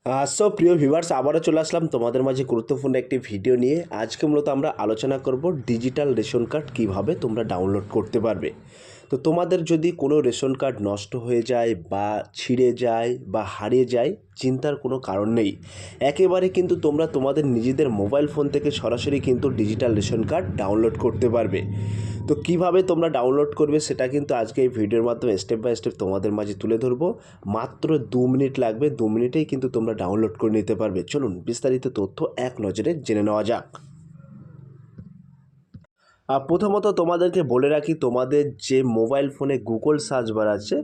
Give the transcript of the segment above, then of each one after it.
So প্রিয় viewers, আবারও চলে আসলাম তোমাদের মাঝে গুরুত্বপূর্ণ একটি ভিডিও নিয়ে। আজকে মূলত আমরা আলোচনা করব ডিজিটাল রেশন কার্ড কীভাবে তোমরা ডাউনলোড করতে পারবে। তো তোমাদের যদি কোনো রেশন কার্ড নষ্ট হয়ে যায় বা ছিঁড়ে যায় বা হারিয়ে যায়, চিন্তার কোনো কারণ নেই। একেবারে কিন্তু তোমরা তোমাদের নিজেদের মোবাইল ফোন থেকে সরাসরি কিন্তু ডিজিটাল রেশন কার্ড ডাউনলোড করতে পারবে। তো কিভাবে তোমরা ডাউনলোড করবে সেটা কিন্তু আজকে এই ভিডিওর মাধ্যমে স্টেপ বাই স্টেপ তোমাদের মাঝে তুলে ধরবো। মাত্র 2 মিনিট লাগবে, 2 মিনিটেই কিন্তু তোমরা ডাউনলোড করে নিতে পারবে। চলুন বিস্তারিত তথ্য এক নজরে জেনে নেওয়া যাক। প্রথমত তোমাদেরকে বলে রাখি, তোমাদের যে মোবাইল ফোনে গুগল সার্চ বার আছে,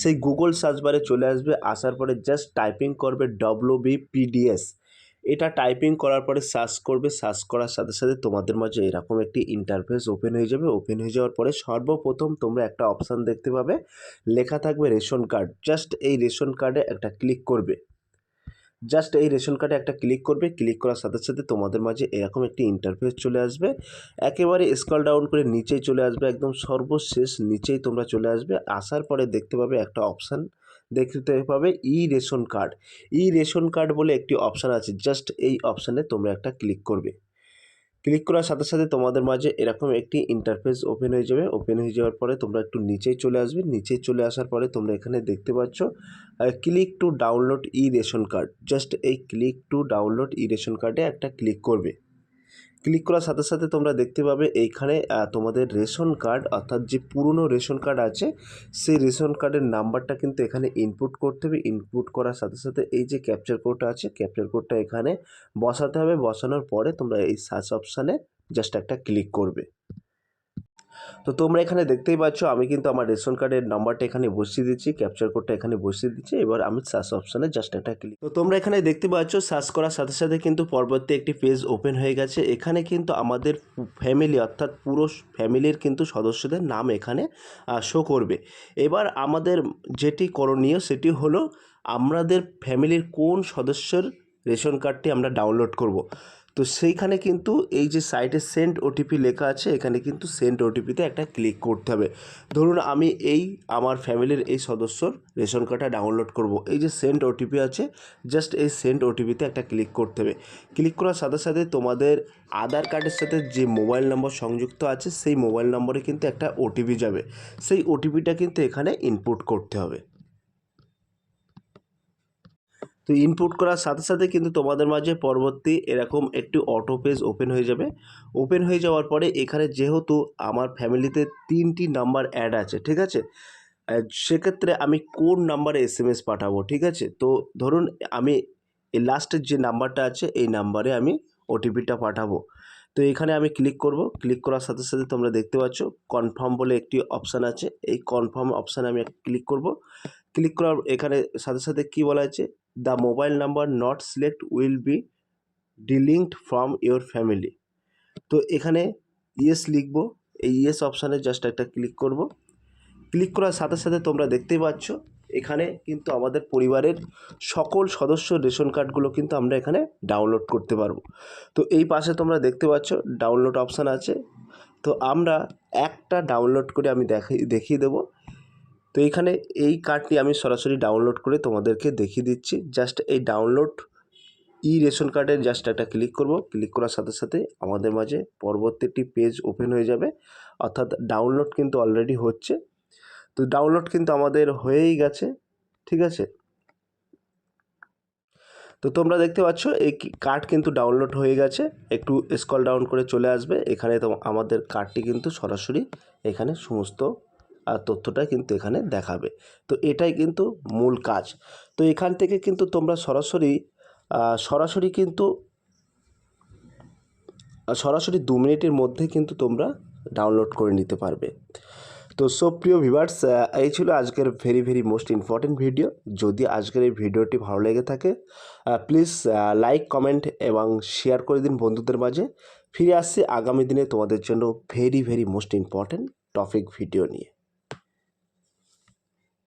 সেই গুগল সার্চ বারে চলে আসবে। আসার পরে জাস্ট টাইপিং করবে WBPDS। এটা টাইপিং করার পরে সার্চ করবে। সার্চ করার সাথে সাথে তোমাদের মাঝে এরকম একটি ইন্টারফেস ওপেন হয়ে যাবে। ওপেন হয়ে যাওয়ার পরে সর্বপ্রথম তোমরা একটা অপশান দেখতে পাবে, লেখা থাকবে রেশন কার্ড। জাস্ট এই রেশন কার্ডে একটা ক্লিক করবে। জাস্ট এই রেশন কার্ডে একটা ক্লিক করবে। ক্লিক করার সাথে সাথে তোমাদের মাঝে এরকম একটি ইন্টারফেস চলে আসবে। একেবারে স্ক্রল ডাউন করে নিচেই চলে আসবে, একদম সর্বশেষ নিচেই তোমরা চলে আসবে। আসার পরে দেখতে পাবে একটা অপশান, দেখতে পাবে ই রেশন কার্ড। ই রেশন কার্ড বলে একটি অপশান আছে। জাস্ট এই অপশানে তোমরা একটা ক্লিক করবে। ক্লিক করার সাথে সাথে তোমাদের মাঝে এরকম একটি ইন্টারফেস ওপেন হয়ে যাবে। ওপেন হয়ে যাওয়ার পরে তোমরা একটু নিচেই চলে আসবে। নিচেই চলে আসার পরে তোমরা এখানে দেখতে পাচ্ছ click to download e ration card. Just এই click to download e ration কার্ডে একটা ক্লিক করবে। ক্লিক করার সাথে সাথে তোমরা দেখতে পাবে এইখানে তোমাদের রেশন কার্ড, অর্থাৎ যে পুরনো রেশন কার্ড আছে সেই রেশন কার্ডের নাম্বারটা কিন্তু এখানে ইনপুট করতে হবে। ইনপুট করার সাথে সাথে এই যে ক্যাপচার কোডটা আছে, ক্যাপচার কোডটা এখানে বসাতে হবে। বসানোর পরে তোমরা এই সার্চ অপশানে জাস্ট একটা ক্লিক করবে। তো তোমরা এখানে দেখতেই পাচ্ছ আমি কিন্তু আমার রেশন কার্ডের নাম্বারটা এখানে বসিয়ে দিচ্ছি, ক্যাপচার কোডটা এখানে বসিয়ে দিচ্ছি। এবার আমি সার্চ অপশানে জাস্ট একটা ক্লিক। তো তোমরা এখানে দেখতে পাচ্ছ সার্চ করার সাথে সাথে কিন্তু পরবর্তী একটি পেজ ওপেন হয়ে গেছে। এখানে কিন্তু আমাদের ফ্যামিলি, অর্থাৎ পুরো ফ্যামিলির কিন্তু সদস্যদের নাম এখানে শো করবে। এবার আমাদের যেটি করণীয় সেটি হলো আমাদের ফ্যামিলির কোন সদস্যের রেশন কার্ডটি আমরা ডাউনলোড করব। তো সেইখানে কিন্তু এই যে সাইটে সেন্ড ওটিপি লেখা আছে, এখানে কিন্তু সেন্ড ওটিপিতে একটা ক্লিক করতে হবে। ধরুন আমি আমার ফ্যামিলির এই সদস্যর রেশন কার্ডটা ডাউনলোড করব। এই যে সেন্ড ওটিপি আছে, জাস্ট এই সেন্ড ওটিপিতে একটা ক্লিক করতে হবে। ক্লিক করার সাথে সাথে তোমাদের আধার কার্ডের সাথে যে মোবাইল নম্বর সংযুক্ত আছে সেই মোবাইল নম্বরে কিন্তু একটা ওটিপি যাবে। সেই ওটিপিটা কিন্তু এখানে ইনপুট করতে হবে। তো ইনপুট করার সাথে সাথে কিন্তু তোমাদের মাঝে পরবর্তী এরকম একটি অটো পেজ ওপেন হয়ে যাবে। ওপেন হয়ে যাওয়ার পরে এখানে যেহেতু আমার ফ্যামিলিতে 3টি নাম্বার অ্যাড আছে, ঠিক আছে, সেক্ষেত্রে আমি কোন নাম্বারে SMS পাঠাবো, ঠিক আছে। তো ধরুন আমি এই লাস্টের যে নাম্বারটা আছে এই নাম্বারে আমি ওটিপিটা পাঠাবো। তো এখানে আমি ক্লিক করব। ক্লিক করার সাথে সাথে তোমরা দেখতে পাচ্ছ কনফার্ম বলে একটি অপশান আছে। এই কনফার্ম অপশানে আমি ক্লিক করব। ক্লিক করার এখানে সাথে সাথে কী বলা আছে, the mobile number not select will be delinked from your family. তো এখানে ইয়েস লিখব। এই ইয়েস অপশানে জাস্ট একটা ক্লিক করব। ক্লিক করার সাথে সাথে তোমরা দেখতেই পাচ্ছ এখানে কিন্তু আমাদের পরিবারের সকল সদস্যর রেশন কার্ডগুলো কিন্তু আমরা এখানে ডাউনলোড করতে পারবো। তো এই পাশে তোমরা দেখতে পাচ্ছ ডাউনলোড অপশান আছে। তো আমরা একটা ডাউনলোড করে আমি দেখিয়ে দেবো। তো এইখানে এই কার্ডটি আমি সরাসরি ডাউনলোড করে তোমাদেরকে দেখিয়ে দিচ্ছি। জাস্ট এই ডাউনলোড ই রেশন কার্ডের জাস্ট একটা ক্লিক করব। ক্লিক করার সাথে সাথে আমাদের মাঝে পরবর্তীটি পেজ ওপেন হয়ে যাবে, অর্থাৎ ডাউনলোড কিন্তু অলরেডি হচ্ছে। তো ডাউনলোড কিন্তু আমাদের হয়েই গেছে, ঠিক আছে। তো তোমরা দেখতে পাচ্ছ এই কার্ড কিন্তু ডাউনলোড হয়ে গেছে। একটু স্ক্রল ডাউন করে চলে আসবে, এখানে তো আমাদের কার্ডটি কিন্তু সরাসরি এখানে সমস্ত তথ্যটা কিন্তু এখানে দেখাবে। তো এটাই কিন্তু মূল কাজ। তো এখান থেকে কিন্তু তোমরা সরাসরি কিন্তু সরাসরি 2 মিনিটের মধ্যে কিন্তু তোমরা ডাউনলোড করে নিতে পারবে। তো প্রিয় ভিউয়ার্স, এই ছিল আজকের ভেরি মোস্ট ইম্পর্টেন্ট ভিডিও। যদি আজকের এই ভিডিওটি ভালো লেগে থাকে প্লিজ লাইক, কমেন্ট এবং শেয়ার করে দিন বন্ধুদের মাঝে। ফিরে আসছি আগামী দিনে তোমাদের জন্য very most important topic video নিয়ে।